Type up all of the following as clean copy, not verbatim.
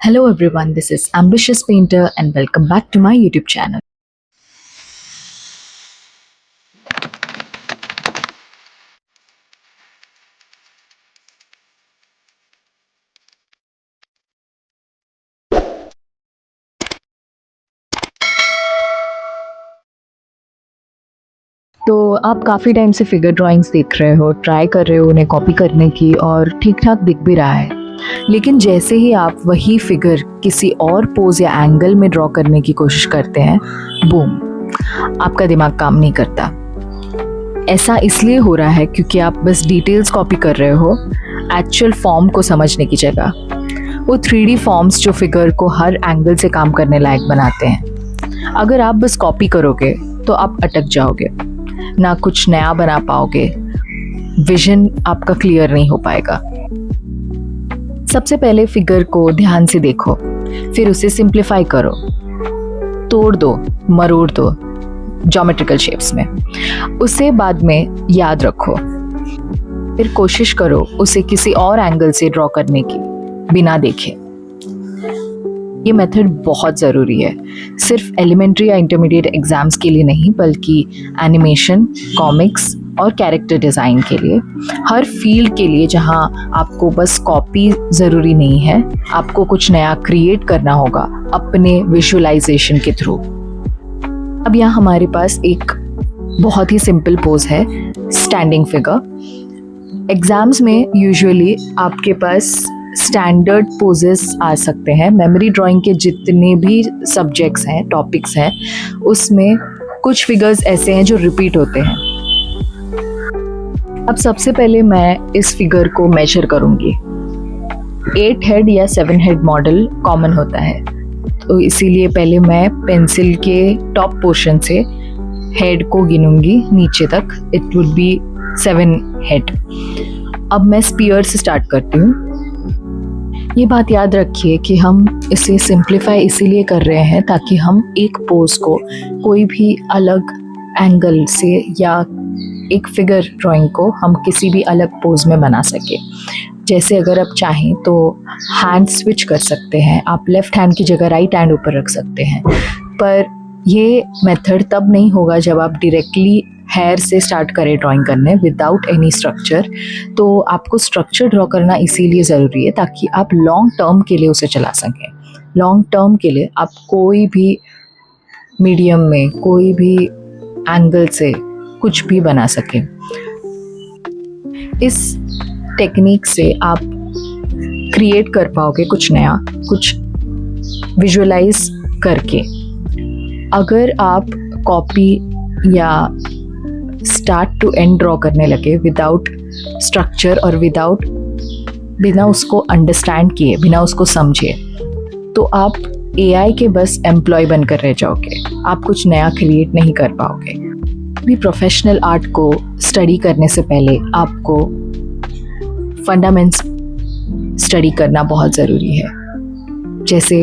Hello everyone, this is Ambitious Painter and welcome back to my YouTube channel. तो आप काफ़ी time से figure drawings देख रहे हो, ट्राई कर रहे हो उन्हें कॉपी करने की और ठीक ठाक दिख भी रहा है। लेकिन जैसे ही आप वही फिगर किसी और पोज या एंगल में ड्रॉ करने की कोशिश करते हैं, बूम, आपका दिमाग काम नहीं करता। ऐसा इसलिए हो रहा है क्योंकि आप बस डिटेल्स कॉपी कर रहे हो एक्चुअल फॉर्म को समझने की जगह। वो 3D फॉर्म्स जो फिगर को हर एंगल से काम करने लायक बनाते हैं। अगर आप बस कॉपी करोगे तो आप अटक जाओगे, ना कुछ नया बना पाओगे, विजन आपका क्लियर नहीं हो पाएगा। सबसे पहले फिगर को ध्यान से देखो, फिर उसे सिंप्लीफाई करो, तोड़ दो, मरोड़ दो ज्योमेट्रिकल शेप्स में। उसे बाद में याद रखो, फिर कोशिश करो उसे किसी और एंगल से ड्रॉ करने की बिना देखे। ये मेथड बहुत ज़रूरी है, सिर्फ एलिमेंट्री या इंटरमीडिएट एग्जाम्स के लिए नहीं, बल्कि एनिमेशन, कॉमिक्स और कैरेक्टर डिज़ाइन के लिए, हर फील्ड के लिए जहाँ आपको बस कॉपी ज़रूरी नहीं है, आपको कुछ नया क्रिएट करना होगा अपने विजुअलाइजेशन के थ्रू। अब यहाँ हमारे पास एक बहुत ही सिंपल पोज है, स्टैंडिंग फिगर। एग्जाम्स में यूजुअली आपके पास स्टैंडर्ड पोजेस आ सकते हैं। मेमोरी ड्राइंग के जितने भी सब्जेक्ट्स हैं, टॉपिक्स हैं, उसमें कुछ फिगर्स ऐसे हैं जो रिपीट होते हैं। अब सबसे पहले मैं इस फिगर को मेजर करूंगी। 8 हेड या 7 हेड मॉडल कॉमन होता है, तो इसीलिए पहले मैं पेंसिल के टॉप पोर्शन से हेड को गिनूंगी नीचे तक। It would be 7 head. अब मैं स्पीयर से स्टार्ट करती हूँ। ये बात याद रखिए कि हम इसे सिंप्लीफाई इसीलिए कर रहे हैं ताकि हम एक पोज को कोई भी अलग एंगल से या एक फिगर ड्राइंग को हम किसी भी अलग पोज में बना सके। जैसे अगर आप चाहें तो हैंड स्विच कर सकते हैं, आप लेफ्ट हैंड की जगह राइट हैंड ऊपर रख सकते हैं, पर ये मेथड तब नहीं होगा जब आप डायरेक्टली हेयर से स्टार्ट करें ड्राइंग करने विदाउट एनी स्ट्रक्चर। तो आपको स्ट्रक्चर ड्रॉ करना इसीलिए ज़रूरी है ताकि आप लॉन्ग टर्म के लिए उसे चला सकें। लॉन्ग टर्म के लिए आप कोई भी मीडियम में, कोई भी एंगल से कुछ भी बना सकें। इस टेक्निक से आप क्रिएट कर पाओगे कुछ नया, कुछ विजुअलाइज करके। अगर आप कॉपी या स्टार्ट टू एंड ड्रॉ करने लगे विदाउट स्ट्रक्चर और बिना उसको अंडरस्टैंड किए, बिना उसको समझे, तो आप AI के बस एम्प्लॉय बनकर रह जाओगे। आप कुछ नया क्रिएट नहीं कर पाओगे। भी प्रोफेशनल आर्ट को स्टडी करने से पहले आपको फंडामेंट्स स्टडी करना बहुत ज़रूरी है। जैसे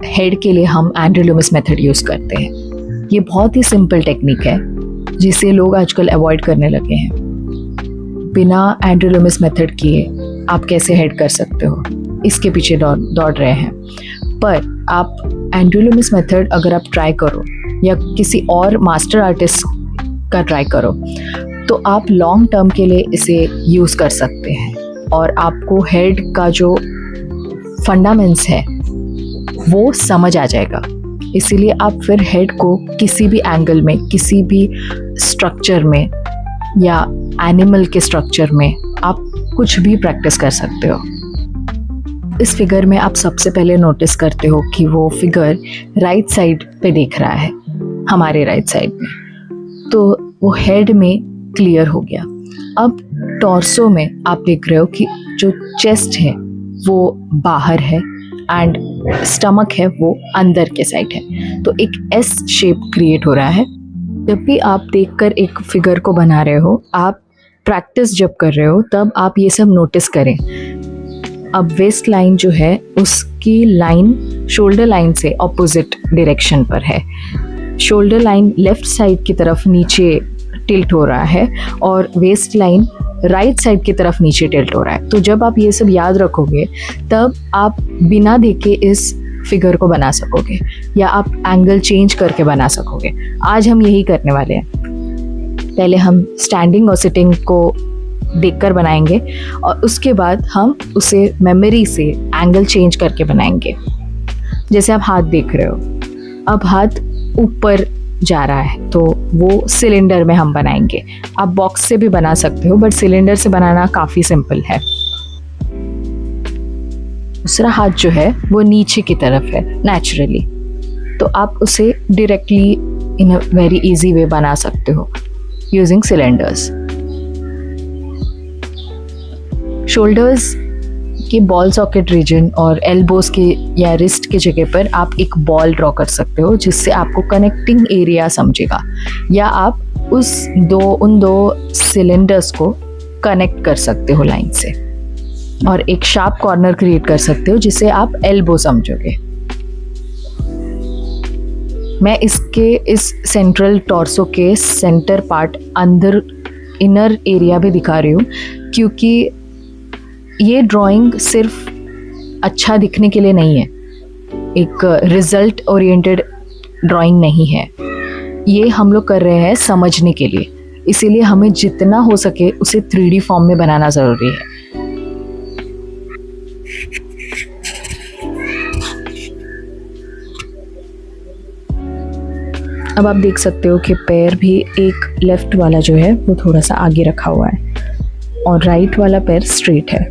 हेड के लिए हम एंड्रю लूमिस मेथड यूज़ करते हैं। ये बहुत ही सिंपल टेक्निक है जिसे लोग आजकल अवॉइड करने लगे हैं। बिना एंड्रю लूमिस मेथड किए आप कैसे हेड कर सकते हो, इसके पीछे दौड़ रहे हैं। पर आप एंड्रю लूमिस मेथड अगर आप ट्राई करो या किसी और मास्टर आर्टिस्ट का ट्राई करो, तो आप लॉन्ग टर्म के लिए इसे यूज़ कर सकते हैं और आपको हेड का जो फंडामेंट्स है वो समझ आ जाएगा। इसीलिए आप फिर हेड को किसी भी एंगल में, किसी भी स्ट्रक्चर में या एनिमल के स्ट्रक्चर में आप कुछ भी प्रैक्टिस कर सकते हो। इस फिगर में आप सबसे पहले नोटिस करते हो कि वो फिगर राइट साइड पे देख रहा है, हमारे राइट साइड में, तो वो हेड में क्लियर हो गया। अब टॉर्सो में आप देख रहे हो कि जो चेस्ट है वो बाहर है एंड स्टमक है वो अंदर के साइड है, तो एक S शेप क्रिएट हो रहा है। जब भी आप देखकर एक फिगर को बना रहे हो, आप प्रैक्टिस जब कर रहे हो, तब आप ये सब नोटिस करें। अब वेस्ट लाइन जो है उसकी लाइन शोल्डर लाइन से ऑपोजिट डायरेक्शन पर है। शोल्डर लाइन लेफ्ट साइड की तरफ नीचे टिल्ट हो रहा है और वेस्ट लाइन राइट साइड की तरफ नीचे टिल्ट हो रहा है। तो जब आप ये सब याद रखोगे तब आप बिना देखे इस फिगर को बना सकोगे या आप एंगल चेंज करके बना सकोगे। आज हम यही करने वाले हैं। पहले हम स्टैंडिंग और सिटिंग को देखकर बनाएंगे और उसके बाद हम उसे मेमोरी से एंगल चेंज करके बनाएंगे। जैसे आप हाथ देख रहे हो, अब हाथ ऊपर जा रहा है तो वो सिलेंडर में हम बनाएंगे। आप बॉक्स से भी बना सकते हो बट सिलेंडर से बनाना काफ़ी सिंपल है। दूसरा हाथ जो है वो नीचे की तरफ है नेचुरली, तो आप उसे directly in a very easy way बना सकते हो यूजिंग सिलेंडर्स। शोल्डर्स के बॉल सॉकेट रीजन और एल्बोज के या रिस्ट के जगह पर आप एक बॉल ड्रॉ कर सकते हो जिससे आपको कनेक्टिंग एरिया समझेगा, या आप उन दो सिलेंडर्स को कनेक्ट कर सकते हो लाइन से और एक शार्प कॉर्नर क्रिएट कर सकते हो जिसे आप एल्बो समझोगे। मैं इस सेंट्रल टॉर्सो के सेंटर पार्ट अंदर इनर एरिया भी दिखा रही हूँ, क्योंकि ये ड्राइंग सिर्फ अच्छा दिखने के लिए नहीं है, एक रिजल्ट ओरिएंटेड ड्राइंग नहीं है। ये हम लोग कर रहे हैं समझने के लिए, इसीलिए हमें जितना हो सके उसे 3D फॉर्म में बनाना ज़रूरी है। अब आप देख सकते हो कि पैर भी एक लेफ्ट वाला जो है वो थोड़ा सा आगे रखा हुआ है और राइट वाला पैर स्ट्रेट है।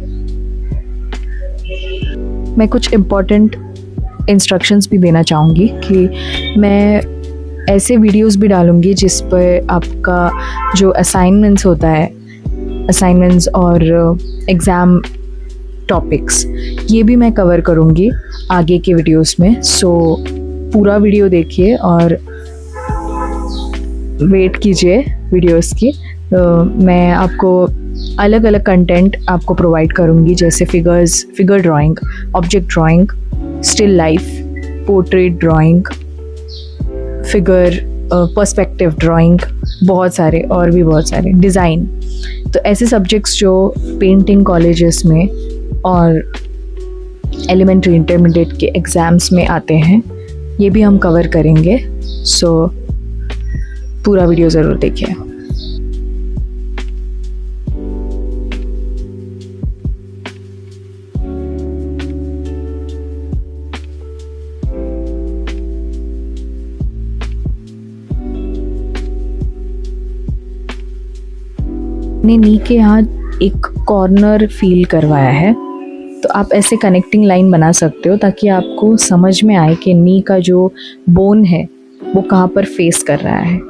मैं कुछ इम्पॉर्टेंट इंस्ट्रक्शंस भी देना चाहूँगी कि मैं ऐसे वीडियोस भी डालूँगी जिस पर आपका जो असाइनमेंट्स होता है, असाइनमेंट्स और एग्ज़ाम टॉपिक्स, ये भी मैं कवर करूँगी आगे के वीडियोस में। सो पूरा वीडियो देखिए और वेट कीजिए वीडियोस की। मैं आपको अलग अलग कंटेंट आपको प्रोवाइड करूँगी, जैसे figure drawing, object drawing, still life, portrait drawing, figure perspective drawing, बहुत सारे और भी बहुत सारे डिज़ाइन। तो ऐसे सब्जेक्ट्स जो पेंटिंग कॉलेजेस में और एलिमेंट्री इंटरमीडिएट के एग्ज़ाम्स में आते हैं, ये भी हम कवर करेंगे। सो पूरा वीडियो ज़रूर देखिए। ने नी के यहाँ एक कॉर्नर फील करवाया है, तो आप ऐसे कनेक्टिंग लाइन बना सकते हो ताकि आपको समझ में आए कि नी का जो बोन है वो कहाँ पर फेस कर रहा है।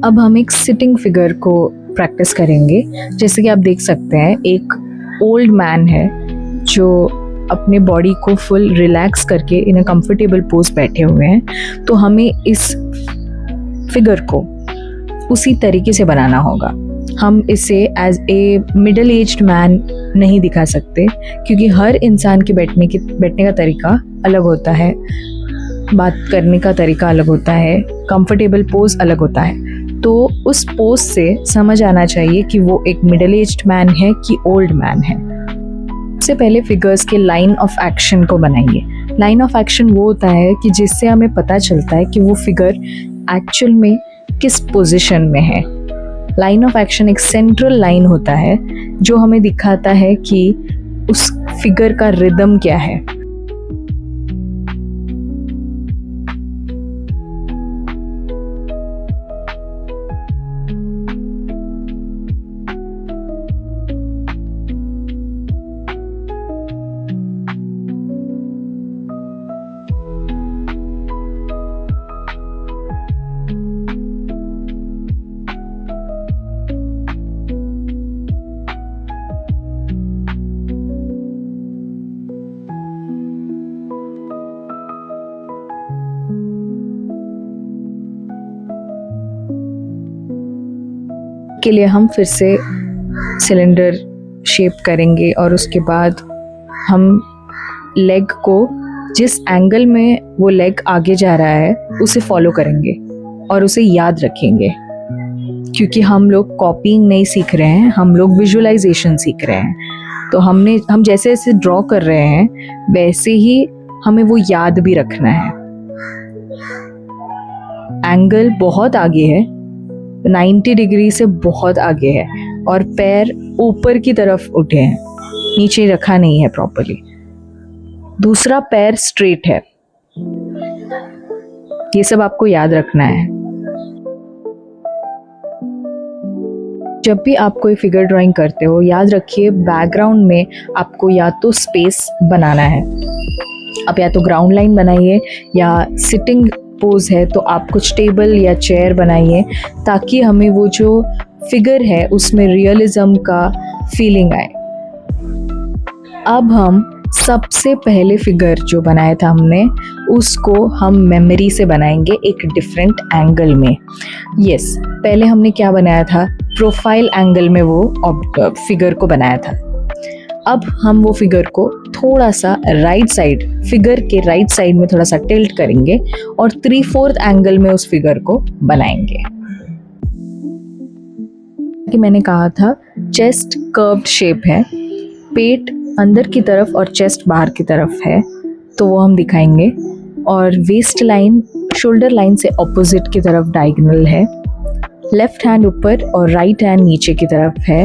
अब हम एक सिटिंग फिगर को प्रैक्टिस करेंगे। जैसे कि आप देख सकते हैं, एक ओल्ड मैन है जो अपने बॉडी को फुल रिलैक्स करके इन अ कंफर्टेबल पोज बैठे हुए हैं। तो हमें इस फिगर को उसी तरीके से बनाना होगा। हम इसे as a middle aged man नहीं दिखा सकते, क्योंकि हर इंसान के बैठने का तरीका अलग होता है, बात करने का तरीका अलग होता है, कंफर्टेबल पोज अलग होता है। तो उस पोज से समझ आना चाहिए कि वो एक मिडल एज्ड मैन है कि ओल्ड मैन है। सबसे पहले फिगर्स के लाइन ऑफ एक्शन को बनाइए। लाइन ऑफ एक्शन वो होता है कि जिससे हमें पता चलता है कि वो फिगर एक्चुअल में किस पोजीशन में है। लाइन ऑफ एक्शन एक सेंट्रल लाइन होता है जो हमें दिखाता है कि उस फिगर का रिदम क्या है। के लिए हम फिर से सिलेंडर शेप करेंगे और उसके बाद हम लेग को जिस एंगल में वो लेग आगे जा रहा है उसे फॉलो करेंगे और उसे याद रखेंगे, क्योंकि हम लोग कॉपिंग नहीं सीख रहे हैं, हम लोग विजुअलाइजेशन सीख रहे हैं। तो हम जैसे जैसे ड्रॉ कर रहे हैं वैसे ही हमें वो याद भी रखना है। एंगल बहुत आगे है, 90 डिग्री से बहुत आगे है और पैर ऊपर की तरफ उठे हैं, नीचे रखा नहीं है प्रॉपर्ली। दूसरा पैर स्ट्रेट है। ये सब आपको याद रखना है। जब भी आप कोई फिगर ड्राइंग करते हो, याद रखिए बैकग्राउंड में आपको या तो स्पेस बनाना है, आप या तो ग्राउंड लाइन बनाइए या सिटिंग पोज है तो आप कुछ टेबल या चेयर बनाइए, ताकि हमें वो जो फिगर है उसमें रियलिज्म का फीलिंग आए। अब हम सबसे पहले फिगर जो बनाया था हमने, उसको हम मेमोरी से बनाएंगे एक डिफरेंट एंगल में। यस, पहले हमने क्या बनाया था, प्रोफाइल एंगल में वो फिगर को बनाया था। अब हम वो फिगर को थोड़ा सा राइट साइड, फिगर के राइट साइड में थोड़ा सा टिल्ट करेंगे और 3/4 एंगल में उस फिगर को बनाएंगे। कि मैंने कहा था चेस्ट कर्व्ड शेप है, पेट अंदर की तरफ और चेस्ट बाहर की तरफ है, तो वो हम दिखाएंगे। और वेस्ट लाइन शोल्डर लाइन से ऑपोजिट की तरफ डायगोनल है, लेफ्ट हैंड ऊपर और राइट हैंड नीचे की तरफ है।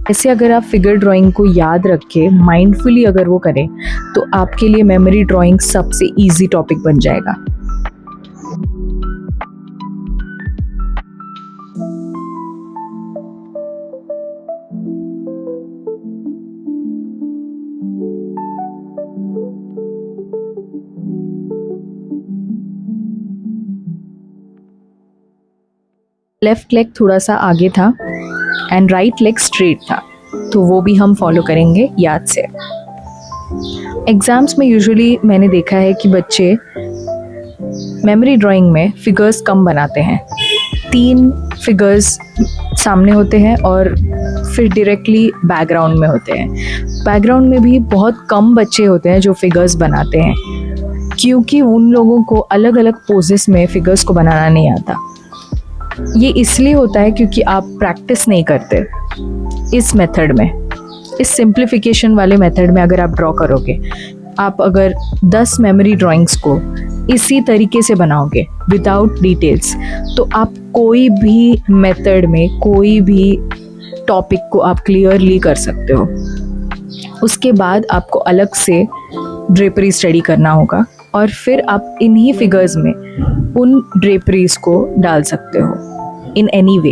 ऐसे अगर आप फिगर ड्राइंग को याद रखें, माइंडफुली अगर वो करें, तो आपके लिए मेमोरी ड्राइंग सबसे इजी टॉपिक बन जाएगा। लेफ्ट लेग थोड़ा सा आगे था एंड राइट लेग स्ट्रेट था, तो वो भी हम फॉलो करेंगे याद से। एग्जाम्स में यूजुअली मैंने देखा है कि बच्चे मेमोरी ड्राइंग में फिगर्स कम बनाते हैं। 3 फिगर्स सामने होते हैं और फिर डायरेक्टली बैकग्राउंड में होते हैं। बैकग्राउंड में भी बहुत कम बच्चे होते हैं जो फिगर्स बनाते हैं, क्योंकि उन लोगों को अलग अलग पोजेस में फिगर्स को बनाना नहीं आता। ये इसलिए होता है क्योंकि आप प्रैक्टिस नहीं करते इस मेथड में। इस सिंप्लीफिकेशन वाले मेथड में अगर आप ड्रॉ करोगे, आप अगर 10 मेमोरी ड्राइंग्स को इसी तरीके से बनाओगे विदाउट डिटेल्स, तो आप कोई भी मेथड में कोई भी टॉपिक को आप क्लियरली कर सकते हो। उसके बाद आपको अलग से ड्रेपरी स्टडी करना होगा और फिर आप इन्हीं फिगर्स में उन ड्रेपरीज को डाल सकते हो इन एनी वे।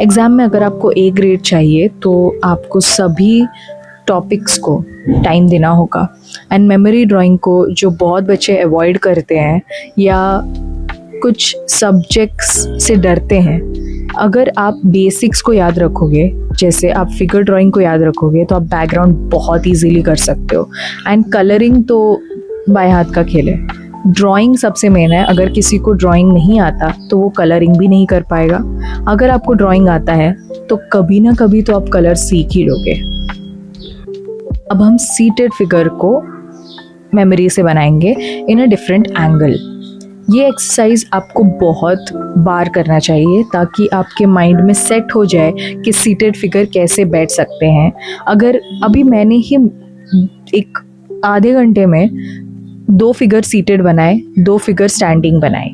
एग्ज़ाम में अगर आपको A ग्रेड चाहिए तो आपको सभी टॉपिक्स को टाइम देना होगा। एंड मेमोरी ड्राइंग को जो बहुत बच्चे अवॉइड करते हैं या कुछ सब्जेक्ट्स से डरते हैं, अगर आप बेसिक्स को याद रखोगे, जैसे आप फिगर ड्राइंग को याद रखोगे, तो आप बैकग्राउंड बहुत इजीली कर सकते हो। एंड कलरिंग तो बाय हाथ का खेल है। ड्राइंग सबसे मेन है। अगर किसी को ड्राइंग नहीं आता तो वो कलरिंग भी नहीं कर पाएगा। अगर आपको ड्राइंग आता है तो कभी ना कभी तो आप कलर सीख ही लोगे। अब हम सीटेड फिगर को मेमोरी से बनाएंगे इन अ डिफरेंट एंगल। ये एक्सरसाइज आपको बहुत बार करना चाहिए ताकि आपके माइंड में सेट हो जाए कि सीटेड फिगर कैसे बैठ सकते हैं। अगर अभी मैंने ही एक आधे घंटे में 2 फिगर सीटेड बनाए, 2 फिगर स्टैंडिंग बनाए।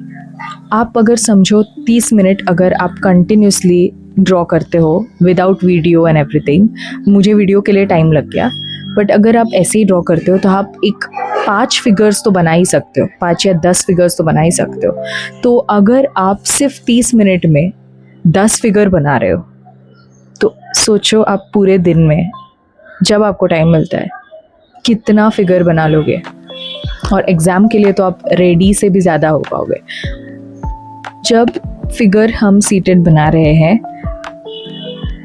आप अगर समझो 30 मिनट अगर आप कंटिन्यूसली ड्रॉ करते हो विदाउट वीडियो एंड एवरीथिंग, मुझे वीडियो के लिए टाइम लग गया, बट अगर आप ऐसे ही ड्रॉ करते हो तो आप एक 5 फिगर्स तो बना ही सकते हो, 5 या 10 फिगर्स तो बना ही सकते हो। तो अगर आप सिर्फ 30 मिनट में 10 फिगर बना रहे हो तो सोचो आप पूरे दिन में जब आपको टाइम मिलता है कितना फिगर बना लोगे। और एग्ज़ाम के लिए तो आप रेडी से भी ज़्यादा हो पाओगे। जब फिगर हम सीटेड बना रहे हैं,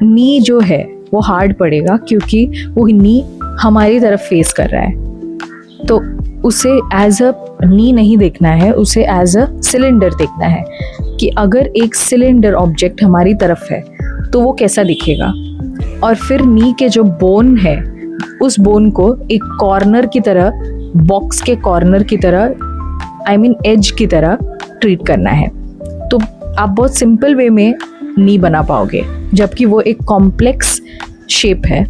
नी जो है वो हार्ड पड़ेगा क्योंकि वो नी हमारी तरफ फेस कर रहा है। तो उसे एज अ नी नहीं देखना है, उसे एज अ सिलेंडर देखना है कि अगर एक सिलेंडर ऑब्जेक्ट हमारी तरफ है तो वो कैसा दिखेगा। और फिर नी के जो बोन है उस बोन को एक कॉर्नर की तरह, बॉक्स के कॉर्नर की तरह, आई मीन एज की तरह ट्रीट करना है। तो आप बहुत सिंपल वे में नी बना पाओगे, जबकि वो एक कॉम्प्लेक्स शेप है,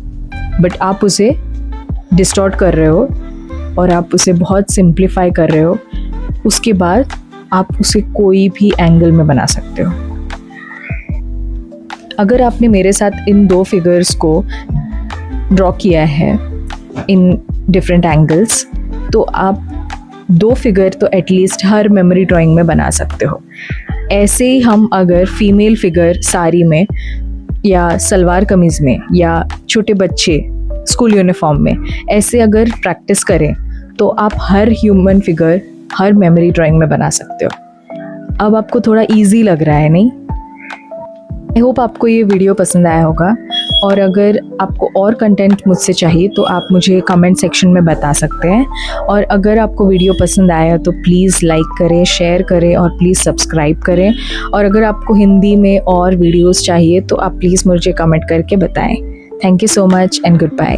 बट आप उसे डिस्टॉर्ट कर रहे हो और आप उसे बहुत सिंप्लीफाई कर रहे हो। उसके बाद आप उसे कोई भी एंगल में बना सकते हो। अगर आपने मेरे साथ इन 2 फिगर्स को ड्रॉ किया है इन डिफरेंट एंगल्स, तो आप 2 फिगर तो एटलीस्ट हर मेमोरी ड्राइंग में बना सकते हो। ऐसे ही हम अगर फीमेल फिगर साड़ी में या सलवार कमीज़ में या छोटे बच्चे स्कूल यूनिफॉर्म में ऐसे अगर प्रैक्टिस करें तो आप हर ह्यूमन फिगर हर मेमोरी ड्राइंग में बना सकते हो। अब आपको थोड़ा इजी लग रहा है, नहीं? आई होप आपको ये वीडियो पसंद आया होगा, और अगर आपको और कंटेंट मुझसे चाहिए तो आप मुझे कमेंट सेक्शन में बता सकते हैं। और अगर आपको वीडियो पसंद आया तो प्लीज़ लाइक करें, शेयर करें और प्लीज़ सब्सक्राइब करें। और अगर आपको हिंदी में और वीडियोस चाहिए तो आप प्लीज़ मुझे कमेंट करके बताएं। Thank you so much and good bye.